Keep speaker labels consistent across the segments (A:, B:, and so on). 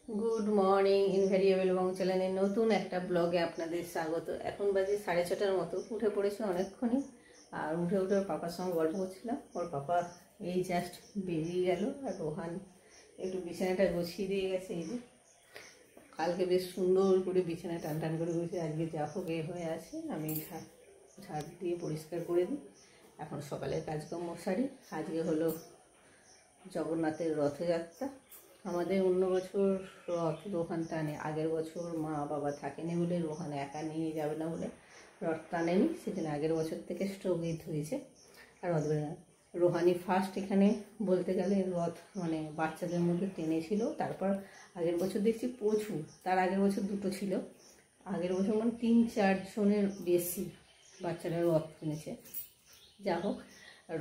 A: Good morning इनभेरिएबल এবং চ্যানেলের নতুন একটা ব্লগে আপনাদের স্বাগত। এখন বাজে 6:30টার মতো। উঠে পড়েছি অনেকক্ষণই, আর উঠে ওর পাপার সঙ্গে গল্প করছিলাম। ওর পাপা এই জাস্ট বেরিয়ে গেল, আর রোহান একটু বিছানাটা গুছিয়ে দিয়ে গেছে। এই যে কালকে বেশ সুন্দর করে বিছানা টান টান করে গুছিয়ে আজকে যা হোক হয়ে আছে, আমি ঝাড় দিয়ে পরিষ্কার করে দিই। এখন সকালের কাজকর্ম সারি। আজকে হলো জগন্নাথের রথযাত্রা। আমাদের অন্য বছর রথ রোহান টানে, আগের বছর মা বাবা থাকেনি বলে রোহান একা নিয়ে যাবে না বলে রথ টানেনি, সেদিন আগের বছর থেকে স্থগিত হয়েছে। আর রথ রোহানি ফার্স্ট এখানে বলতে গেলে রথ মানে বাচ্চাদের মধ্যে টেনেছিল। তারপর আগের বছর দেখছি প্রচুর, তার আগের বছর দুটো ছিল, আগের বছর মানে 3-4 জনের বেশি বাচ্চারা রথ টেনেছে। যা হোক,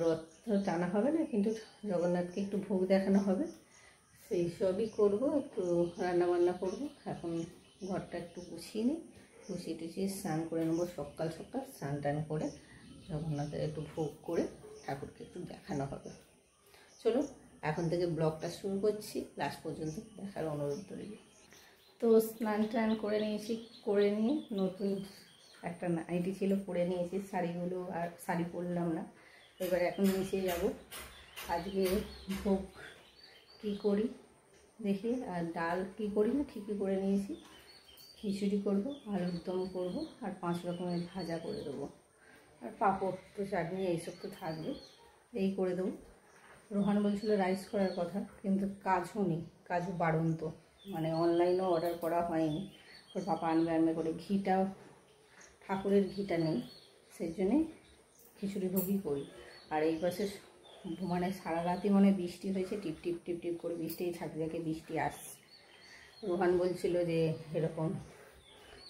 A: রথ টানা হবে না, কিন্তু জগন্নাথকে একটু ভোগ দেখানো হবে, সেই সবই করবো। একটু রান্নাবান্না করবো। এখন ঘরটা একটু গুছিয়ে নিই, গুছিয়ে টুছিয়ে স্নান করে নেবো। সকাল সকাল স্নান টান করে জগন্নাথের একটু ভোগ করে ঠাকুরকে একটু দেখানো হবে। চলো এখন থেকে ব্লগটা শুরু করছি, লাস্ট পর্যন্ত দেখার অনুরোধ করি। তো স্নান টান করে নিয়েছি, করে নিয়ে নতুন একটা নাইটি ছিল পরে নিয়েছি। শাড়িগুলো আর শাড়ি পরলাম না, এবার এখন নিচে যাব। আজকে ভোগ কী করি দেখি, আর ডাল কী করি না ঠিকই করে নিয়েছি। খিচুড়ি করব, আলুর দম করব, আর 5 রকমের ভাজা করে দেবো, আর পাঁপড় তো চাটনি এইসব তো থাকবে, এই করে দেবো। রোহান বলছিল রাইস করার কথা, কিন্তু কাজও নেই, কাজও বাড়ন্ত, মানে অনলাইনেও অর্ডার করা হয়নি। ওর পাপা আনবে করে, ঘিটাও ঠাকুরের ঘিটা নেই, সেই জন্যে খিচুড়ি ভোগই করি। আর এই পাশে মানে সারা রাতে মানে বৃষ্টি হয়েছে, টিপ টিপ টিপ টিপ করে বৃষ্টি, ঝাঁকে বৃষ্টি আসছে। রোহান বলছিল যে এরকম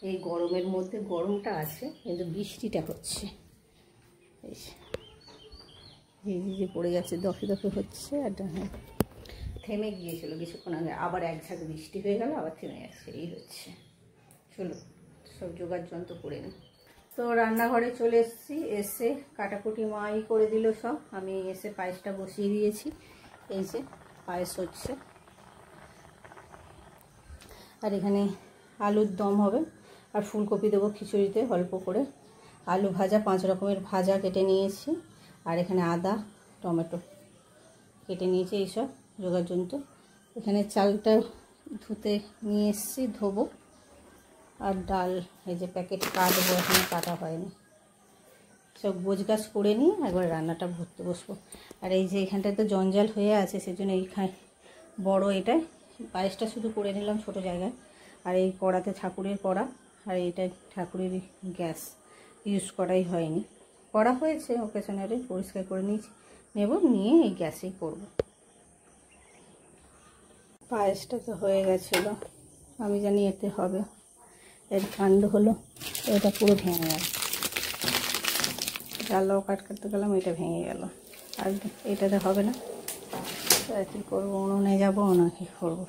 A: এই গরমের মধ্যে গরমটা আছে, কিন্তু বৃষ্টিটা হচ্ছে, যে পড়ে যাচ্ছে, দফে দফে হচ্ছে। আর থেমে গিয়েছিল কিছুক্ষণ আগে, আবার এক ঝাঁক বৃষ্টি হয়ে গেল, আবার থেমে যাচ্ছে, এই হচ্ছে। চলো সব জোগাড় যন্ত্র করে নিই। তো রান্নাঘরে চলে এসেছি, এসে কাটাকুটি মাই করে দিল সব, আমি এসে পায়েসটা বসিয়ে দিয়েছি। এই যে পায়েস হচ্ছে, আর এখানে আলুর দম হবে, আর ফুলকপি দেবো খিচুড়িতে অল্প করে। আলু ভাজা, 5 রকমের ভাজা কেটে নিয়েছি, আর এখানে আদা টমেটো কেটে নিয়েছি, এইসব জোগাড় যন্ত্র। এখানে চালটা ধুতে নিয়ে এসেছি, ধোবো। আর ডাল এই যে প্যাকেট কাটবো, এখানে কাটা হয়নি, সব গোছগাছ করে নিয়ে একবার রান্নাটা ভরতে বসবো। আর এই যে এখানটায় তো জঞ্জাল হয়ে আছে, সেজন্য এইখানে বড় এটাই পায়েসটা শুধু করে নিলাম ছোট জায়গায়। আর এই কড়াতে ঠাকুরের কড়া, আর এইটা ঠাকুরের গ্যাস ইউজ করাই হয়নি, করা হয়েছে ওকেশনারে, পরিষ্কার করে নিয়েছি, নিয়ে এই গ্যাসেই করব। পায়েসটা তো হয়ে গেছিলো, আমি জানি এতে হবে, এর কাণ্ড হলো এটা পুরো ভেঙে গেল। ডালও কাটতে গেলাম, এটা ভেঙে গেল, আর এটাতে হবে না। কী করবো, উনুনে যাবো না কি করবো।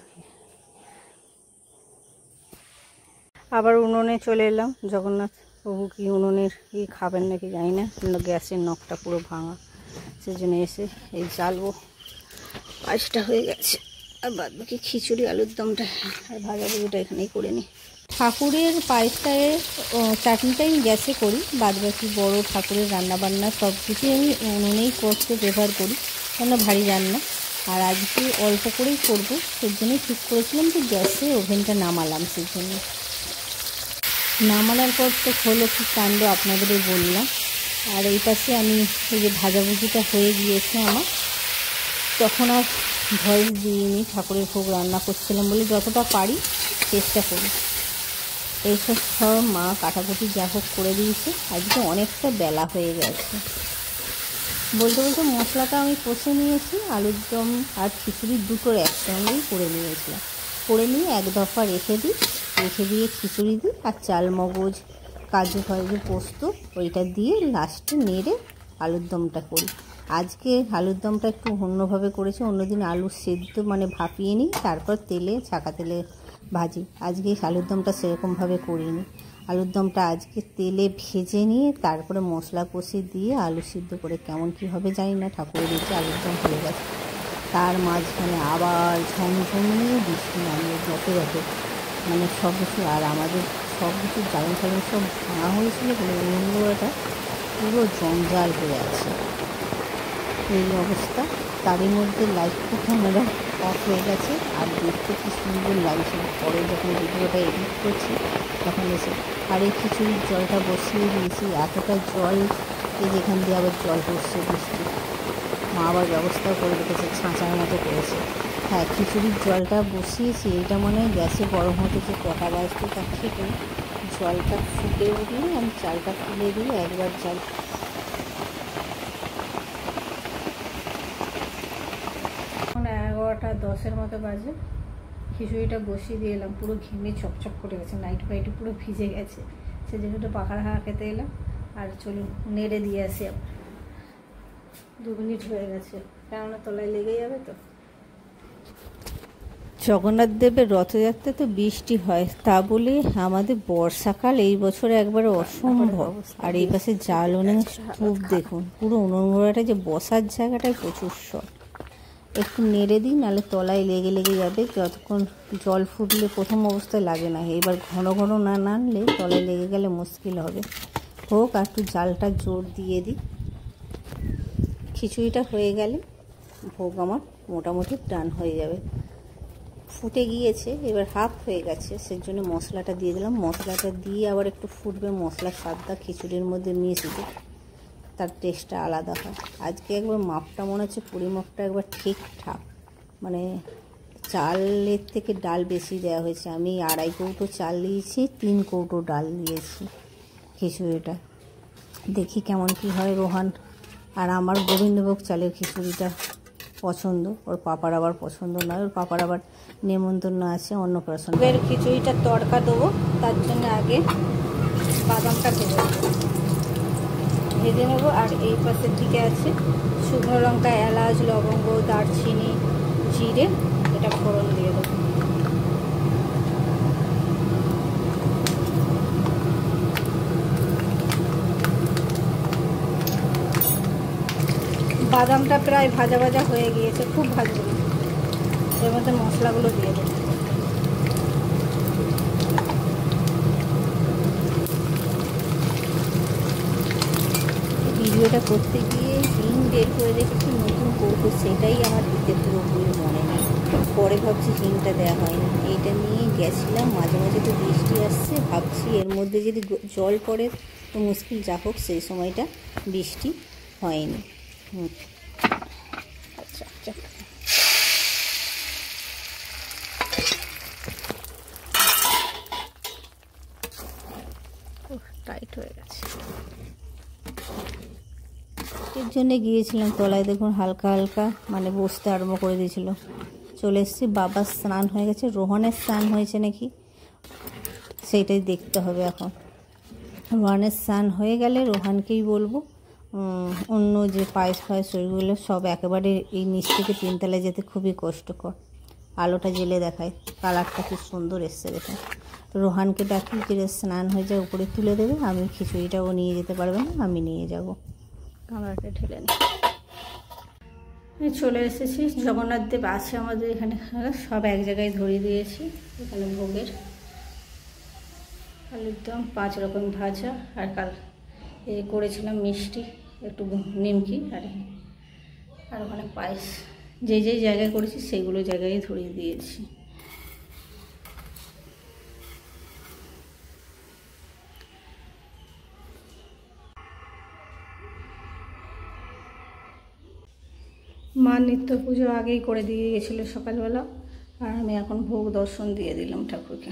A: আবার উনুনে চলে এলাম। জগন্নাথ প্রভু কি উনুনের খাবেন নাকি জানি না, কিন্তু গ্যাসের নখটা পুরো ভাঙা, সেজন্য এসে এই জ্বালবো। পায়েসটা হয়ে গেছে, আর বাদ বাকি খিচুড়ি আলুর দমটা আর ভাজাভুজিটা এখানেই করে নিই। ঠাকুরের পায়েসটায় চাটনিটাই গ্যাসে করি, বাদ বাকি বড়ো ঠাকুরের রান্নাবান্না সব কিছুই আমি উনুনেই করতে ব্যবহার করি, কেন ভারী রান্না। আর আজকে অল্প করেই করবো, সেই জন্যই ঠিক করেছিলাম যে গ্যাসে ওভেনটা নামালাম। সেই জন্য নামানোর পর তো হলো কি কাণ্ড আপনাদেরই বললাম। আর এই পাশে আমি এই যে ভাজাভুজিটা হয়ে গিয়েছে আমার, তখন আর ভয়েস দিইনি, ঠাকুরের ভোগ রান্না করছিলাম বলে যতটা পারি চেষ্টা করি। এইসব সব মা কাটাকুটি যা হোক করে দিয়েছে। আজকে অনেকটা বেলা হয়ে গেছে, বলতে বলতে মশলাটা আমি কষে নিয়েছি, আলুর দম আর খিচুড়ি দুটোর একসঙ্গেই করে নিয়েছিলাম। করে নিয়ে এক দফা রেখে দিয়ে খিচুড়ি দিই, আর চাল মগজ কাজু ফাজু পোস্ত ওইটা দিয়ে লাস্টে নেড়ে আলুর দমটা করি। আজকে আলুর দমটা একটু অন্যভাবে করেছি, অন্যদিন আলু সেদ্ধ মানে ভাপিয়ে নিই, তারপর ছাঁকা তেলে ভাজি। আজকে আলুর দমটা সেরকমভাবে করিনি, আলুর দমটা আজকে তেলে ভেজে নিয়ে তারপরে মশলা কষে দিয়ে আলু সিদ্ধ করে, কেমন কী হবে জানি না, ঠাকুরের দিচ্ছে আলুর দম হয়ে গেছে। তার মাঝখানে আবার ঝমঝমিয়ে বৃষ্টি নামলো যত মানে সব কিছু। আর আমাদের সব কিছু জ্বালান ফালান সব ভাঙা হয়েছিল বলে উনুনগুলোটা পুরো জঞ্জাল হয়ে আছে, এই অবস্থা। তারই মধ্যে লাইটটা ক্যামেরা অফ হয়ে গেছে। আর দেখতে কি সুন্দর লাগছে, পরে যখন ভিডিওটা এডিট করছি তখন এসে। আর এই খিচুড়ির জলটা বসিয়ে দিয়েছি, এতটা জল এই যেখান দিয়ে আবার জল পড়ছে বৃষ্টি। মা আবার ব্যবস্থাও করে রেখেছে, ছাঁচার মতো করেছে। হ্যাঁ, খিচুড়ির জলটা বসিয়েছি, এইটা মনে হয় গ্যাসে গরম হতে যে কটা বাজতে তার থেকে জলটা ফুটে উঠলে আমি চালটা তুলে দিয়ে একবার চাল এখন 11:10 মতো বাজে। খিচুড়িটা বসিয়ে দিয়ে এলাম, পুরো ঘেমে চকচক করে গেছে, নাইট ফাইটে পুরো ভিজে গেছে। সে যেহেতু পাখার হাওয়া খেতে এলাম। আর চলুন নেড়ে দিয়ে আসি। 2 মিনিট হয়ে গেছে, কেননা তলায় লেগে যাবে তো। জগন্নাথ দেবের রথযাত্রা তো বৃষ্টি হয়, তা বলে আমাদের বর্ষাকাল এই বছর একবারে অসম্ভব। আর এই পাশে জ্বালনের স্তূপ দেখুন, পুরো উনুনগোড়াটা যে বসার জায়গাটায় প্রচুর শখ। একটু নেড়ে দিই, নাহলে তলায় লেগে যাবে। যতক্ষণ জল ফুটলে প্রথম অবস্থায় লাগে না, এবার ঘন ঘন না নাড়লে তলায় লেগে গেলে মুশকিল হবে। হোক, আর একটু জালটা জোর দিয়ে দিই। খিচুড়িটা হয়ে গেলে ভোগ আমার মোটামুটি ডান হয়ে যাবে। ফুটে গিয়েছে, এবার হাফ হয়ে গেছে, সেই জন্য মশলাটা দিয়ে দিলাম। মশলাটা দিয়ে আবার একটু ফুটবে, মশলার স্বাদটা খিচুড়ির মধ্যে মিশবে, তার টেস্টটা আলাদা হয়। আজকে একবার মাপটা মনে হচ্ছে পরিমাপটা একবার ঠিকঠাক, মানে চালের থেকে ডাল বেশি দেওয়া হয়েছে। আমি 2.5 কৌটো চাল দিয়েছি, 3 কৌটো ডাল দিয়েছি খিচুড়িটা। দেখি কেমন কি হয়। রোহান আর আমার গোবিন্দভোগ চালের খিচুড়িটা পছন্দ, ওর পাপার আবার পছন্দ নয়। ওর পাপার আবার নেমন্তন্ন আছে, অন্নপ্রাশন। এবার খিচুড়িটা তড়কা দেবো, তার জন্য আগে বাদামটা ভেজে নেবো। আর এই পাশের দিকে আছে শুকনো লঙ্কা, এলাচ, লবঙ্গ, দারচিনি, জিরে, এটা ফোড়ন দিয়ে দেবো। বাদামটা প্রায় ভাজা ভাজা হয়ে গিয়েছে, খুব ভাজবো না। এর মধ্যে মশলাগুলো দিয়ে দেবো। ভিডিওটা করতে গিয়ে হিং বের করে রেখেছি নতুন কৌটো, সেটাই আমার দিতে পুরোপুরি মনে নেই। পরে ভাবছি হিংটা দেওয়া হয়নি, এইটা নিয়ে গেছিলাম। মাঝে মাঝে তো বৃষ্টি আসছে, ভাবছি এর মধ্যে যদি জল পড়ে তো মুশকিল। যা হোক, সেই সময়টা বৃষ্টি হয়নি। আচ্ছা আচ্ছা, টাইট হয়ে গেছে। এর জন্যে গিয়েছিলাম তলায়, দেখুন হালকা হালকা মানে বসতে আরম্ভ করে দিয়েছিল। চলে এসেছি। বাবার স্নান হয়ে গেছে, রোহনের স্নান হয়েছে নাকি সেইটাই দেখতে হবে এখন। রোহানের স্নান হয়ে গেলে রোহানকেই বলবো অন্য যে পায়েস ফায়েস ওইগুলো সব একেবারে এই নিচ থেকে 3 তলায় যেতে খুবই কষ্টকর। আলোটা জেলে দেখায়, কালারটা কি সুন্দর এসছে দেখুন। রোহানকে ডাকি যে স্নান হয়ে যায়, উপরে তুলে দেবে। আমি খিচুড়িটাও নিয়ে যেতে পারবে না, আমি নিয়ে যাব। ক্যামেরাটা ঠেলে নিই। চলে এসেছি, জগন্নাথ দেব আছে আমাদের এখানে, সব এক জায়গায় ধরিয়ে দিয়েছি। এখানে ভোগের আলুর দম, 5 রকম ভাজা, আর কাল করেছিলাম মিষ্টি, একটু নিমকি, আর ওখানে পায়েস। যে যে জায়গায় করেছি সেইগুলো জায়গায় ধরিয়ে দিয়েছি। মা নিত্য পুজো আগেই করে দিয়ে গেছিলো সকালবেলা, আর আমি এখন ভোগ দর্শন দিয়ে দিলাম ঠাকুরকে।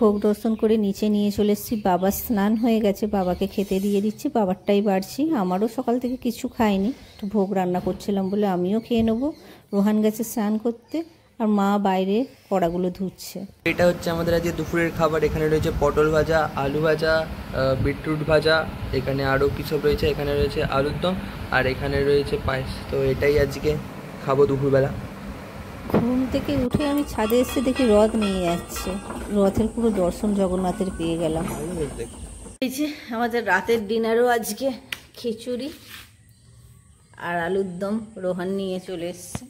A: ভোগ দর্শন করে নিচে নিয়ে চলে এসেছি। বাবার স্নান হয়ে গেছে, বাবাকে খেতে দিয়ে দিচ্ছি। বাবারটাই বাড়ছি, আমারও সকাল থেকে কিছু খাইনি, একটু ভোগ রান্না করছিলাম বলে আমিও খেয়ে নেবো। রোহান গেছে স্নান করতে, আর মা বাইরে কড়াগুলো ধুচ্ছে।
B: এটা হচ্ছে আমাদের আজকে দুপুরের খাবার। এখানে রয়েছে পটল ভাজা, আলু ভাজা, বিটরুট ভাজা, এখানে আরও কিছু রয়েছে। এখানে রয়েছে আলুর দম, আর এখানে রয়েছে পায়েস। তো এটাই আজকে খাবো দুপুরবেলা।
A: ঘুম থেকে উঠে আমি ছাদে এসে দেখি রথ নিয়ে যাচ্ছে। রথের পুরো দর্শন জগন্নাথের পেয়ে গেলাম। এই যে আমাদের রাতের ডিনারও আজকে খিচুড়ি আর আলুর দম রোহান নিয়ে চলে এসছে,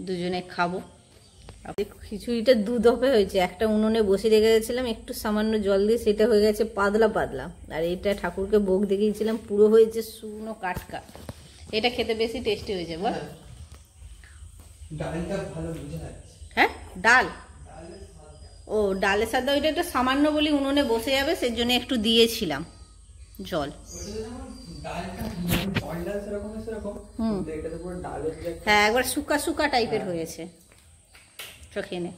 A: দুজনে খাবো। খিচুড়িটা দু দফে হয়েছে, একটা উনুনে বসে রেখে গেছিলাম একটু সামান্য জল দিয়ে, সেটা হয়ে গেছে পাতলা পাতলা, আর এটা ঠাকুরকে ভোগ দেখিয়েছিলাম পুরো হয়েছে শুকনো কাটকা। এটা খেতে বেশি টেস্টি হয়েছে বল।
B: ডালটা ভালো বুঝে যাচ্ছে।
A: হ্যাঁ ডাল, ও ডালের সাথে ওইটা একটা সামান্য বলি উনুনে বসে যাবে সেই জন্য একটু দিয়েছিলাম জল। হ্যাঁ একবার শুকা শুকা টাইপের হয়েছে, খেয়ে নে।